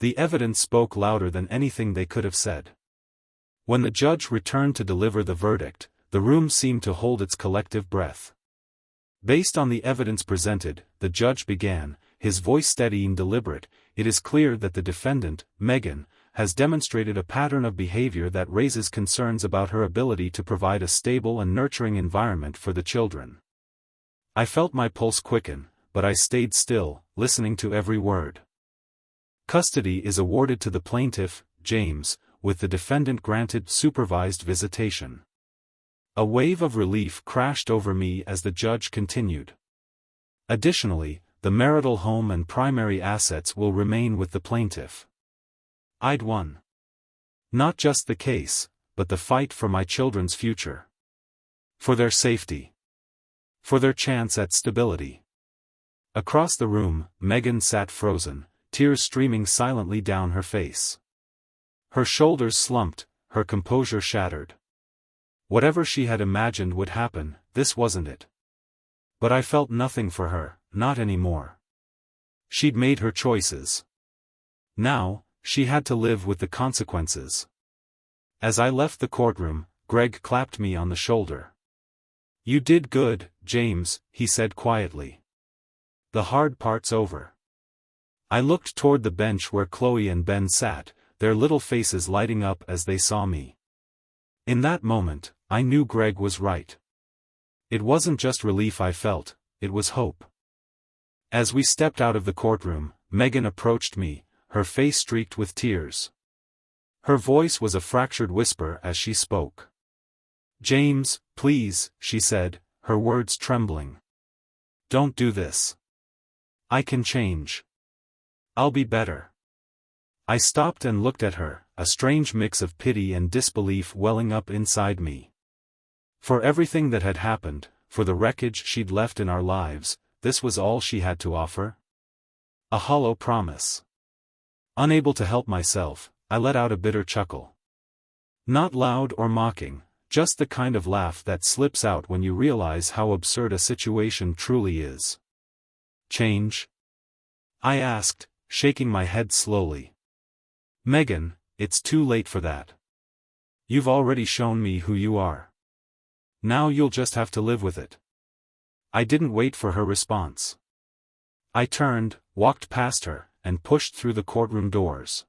The evidence spoke louder than anything they could have said. When the judge returned to deliver the verdict, the room seemed to hold its collective breath. Based on the evidence presented, the judge began, his voice steady and deliberate, "It is clear that the defendant, Megan, has demonstrated a pattern of behavior that raises concerns about her ability to provide a stable and nurturing environment for the children." I felt my pulse quicken, but I stayed still, listening to every word. Custody is awarded to the plaintiff, James, with the defendant granted supervised visitation. A wave of relief crashed over me as the judge continued. Additionally, the marital home and primary assets will remain with the plaintiff. I'd won. Not just the case, but the fight for my children's future. For their safety. For their chance at stability. Across the room, Megan sat frozen, tears streaming silently down her face. Her shoulders slumped, her composure shattered. Whatever she had imagined would happen, this wasn't it. But I felt nothing for her, not anymore. She'd made her choices. Now, she had to live with the consequences. As I left the courtroom, Greg clapped me on the shoulder. "You did good, James," he said quietly. "The hard part's over." I looked toward the bench where Chloe and Ben sat, their little faces lighting up as they saw me. In that moment, I knew Greg was right. It wasn't just relief I felt, it was hope. As we stepped out of the courtroom, Megan approached me, her face streaked with tears. Her voice was a fractured whisper as she spoke. "James, please," she said, her words trembling. "Don't do this. I can change. I'll be better." I stopped and looked at her, a strange mix of pity and disbelief welling up inside me. For everything that had happened, for the wreckage she'd left in our lives, this was all she had to offer? A hollow promise. Unable to help myself, I let out a bitter chuckle. Not loud or mocking, just the kind of laugh that slips out when you realize how absurd a situation truly is. "Change?" I asked, shaking my head slowly. "Megan, it's too late for that. You've already shown me who you are. Now you'll just have to live with it." I didn't wait for her response. I turned, walked past her, and pushed through the courtroom doors.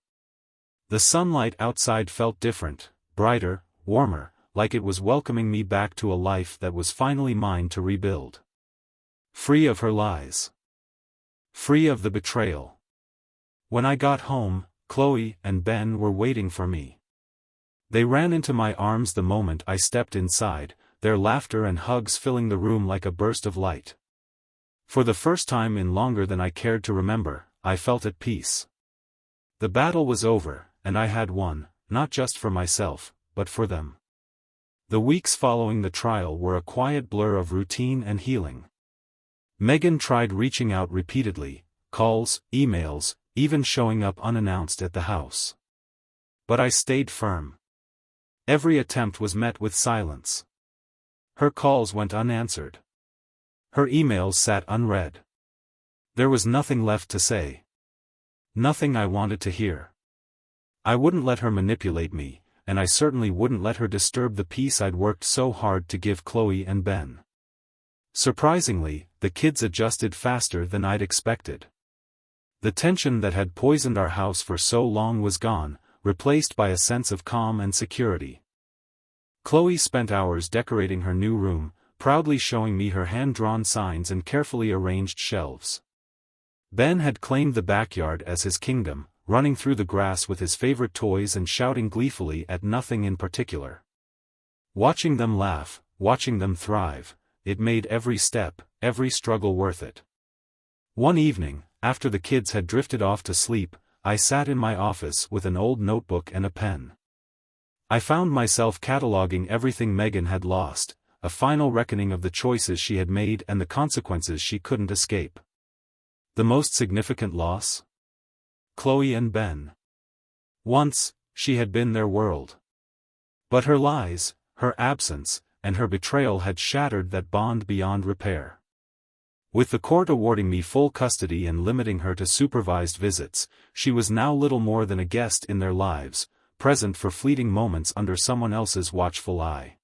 The sunlight outside felt different, brighter, warmer, like it was welcoming me back to a life that was finally mine to rebuild. Free of her lies. Free of the betrayal. When I got home, Chloe and Ben were waiting for me. They ran into my arms the moment I stepped inside, their laughter and hugs filling the room like a burst of light. For the first time in longer than I cared to remember, I felt at peace. The battle was over, and I had won, not just for myself, but for them. The weeks following the trial were a quiet blur of routine and healing. Megan tried reaching out repeatedly, calls, emails, even showing up unannounced at the house. But I stayed firm. Every attempt was met with silence. Her calls went unanswered. Her emails sat unread. There was nothing left to say. Nothing I wanted to hear. I wouldn't let her manipulate me, and I certainly wouldn't let her disturb the peace I'd worked so hard to give Chloe and Ben. Surprisingly, the kids adjusted faster than I'd expected. The tension that had poisoned our house for so long was gone, replaced by a sense of calm and security. Chloe spent hours decorating her new room, proudly showing me her hand-drawn signs and carefully arranged shelves. Ben had claimed the backyard as his kingdom, running through the grass with his favorite toys and shouting gleefully at nothing in particular. Watching them laugh, watching them thrive, it made every step, every struggle worth it. One evening, after the kids had drifted off to sleep, I sat in my office with an old notebook and a pen. I found myself cataloging everything Megan had lost, a final reckoning of the choices she had made and the consequences she couldn't escape. The most significant loss? Chloe and Ben. Once, she had been their world. But her lies, her absence, and her betrayal had shattered that bond beyond repair. With the court awarding me full custody and limiting her to supervised visits, she was now little more than a guest in their lives, present for fleeting moments under someone else's watchful eye.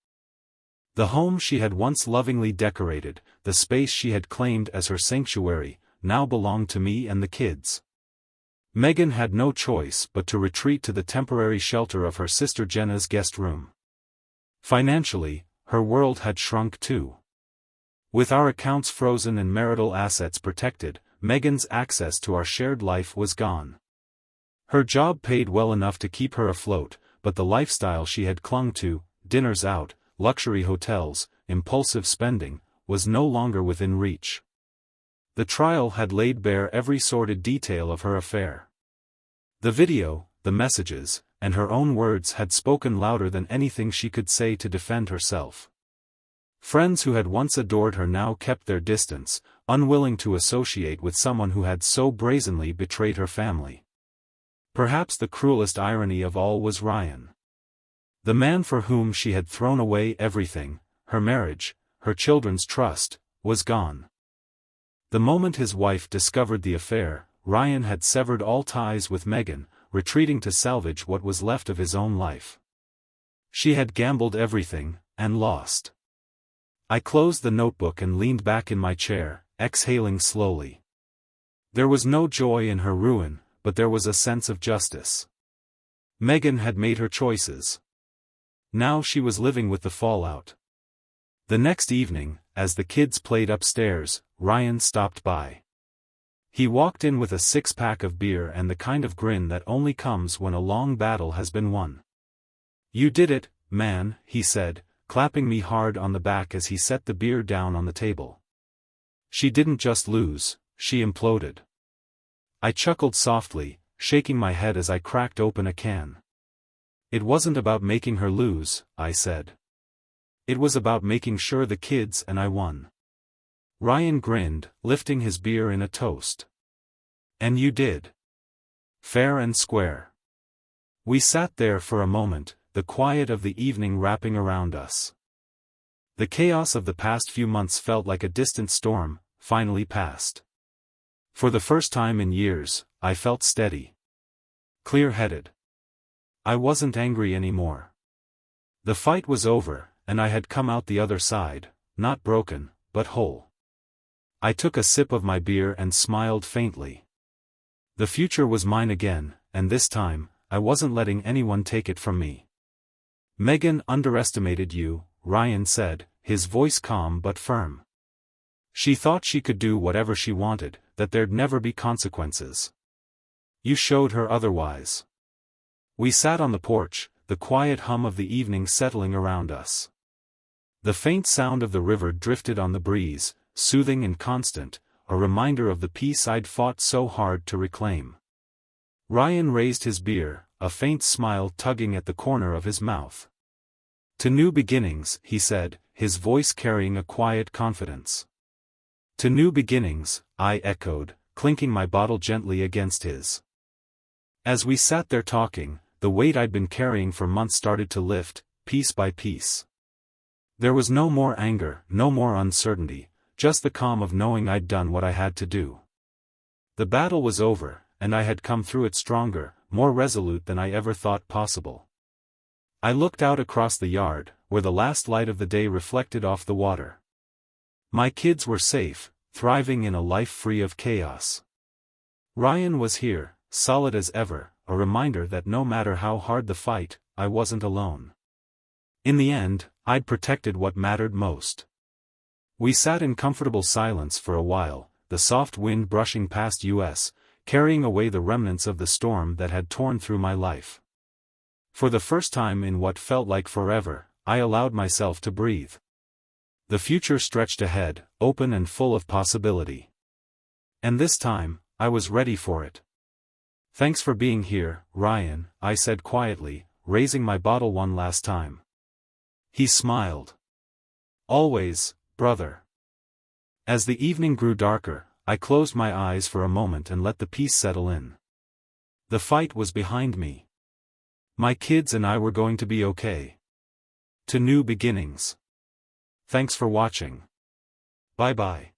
The home she had once lovingly decorated, the space she had claimed as her sanctuary, now belonged to me and the kids. Megan had no choice but to retreat to the temporary shelter of her sister Jenna's guest room. Financially, her world had shrunk too. With our accounts frozen and marital assets protected, Megan's access to our shared life was gone. Her job paid well enough to keep her afloat, but the lifestyle she had clung to, dinners out, luxury hotels, impulsive spending, was no longer within reach. The trial had laid bare every sordid detail of her affair. The video, the messages, and her own words had spoken louder than anything she could say to defend herself. Friends who had once adored her now kept their distance, unwilling to associate with someone who had so brazenly betrayed her family. Perhaps the cruelest irony of all was Ryan. The man for whom she had thrown away everything, her marriage, her children's trust, was gone. The moment his wife discovered the affair, Ryan had severed all ties with Megan, retreating to salvage what was left of his own life. She had gambled everything, and lost. I closed the notebook and leaned back in my chair, exhaling slowly. There was no joy in her ruin, but there was a sense of justice. Megan had made her choices. Now she was living with the fallout. The next evening, as the kids played upstairs, Ryan stopped by. He walked in with a six-pack of beer and the kind of grin that only comes when a long battle has been won. "You did it, man," he said, clapping me hard on the back as he set the beer down on the table. "She didn't just lose, she imploded." I chuckled softly, shaking my head as I cracked open a can. "It wasn't about making her lose," I said. "It was about making sure the kids and I won." Ryan grinned, lifting his beer in a toast. "And you did. Fair and square." We sat there for a moment, the quiet of the evening wrapping around us. The chaos of the past few months felt like a distant storm, finally past. For the first time in years, I felt steady. Clear-headed. I wasn't angry anymore. The fight was over, and I had come out the other side, not broken, but whole. I took a sip of my beer and smiled faintly. The future was mine again, and this time, I wasn't letting anyone take it from me. "Megan underestimated you," Ryan said, his voice calm but firm. "She thought she could do whatever she wanted, that there'd never be consequences. You showed her otherwise." We sat on the porch, the quiet hum of the evening settling around us. The faint sound of the river drifted on the breeze, soothing and constant, a reminder of the peace I'd fought so hard to reclaim. Ryan raised his beer, a faint smile tugging at the corner of his mouth. "To new beginnings," he said, his voice carrying a quiet confidence. "To new beginnings," I echoed, clinking my bottle gently against his. As we sat there talking, the weight I'd been carrying for months started to lift, piece by piece. There was no more anger, no more uncertainty, just the calm of knowing I'd done what I had to do. The battle was over, and I had come through it stronger, more resolute than I ever thought possible. I looked out across the yard, where the last light of the day reflected off the water. My kids were safe, thriving in a life free of chaos. Ryan was here, solid as ever, a reminder that no matter how hard the fight, I wasn't alone. In the end, I'd protected what mattered most. We sat in comfortable silence for a while, the soft wind brushing past us, carrying away the remnants of the storm that had torn through my life. For the first time in what felt like forever, I allowed myself to breathe. The future stretched ahead, open and full of possibility. And this time, I was ready for it. "Thanks for being here, Ryan," I said quietly, raising my bottle one last time. He smiled. "Always, brother." As the evening grew darker, I closed my eyes for a moment and let the peace settle in. The fight was behind me. My kids and I were going to be okay. To new beginnings. Thanks for watching. Bye-bye.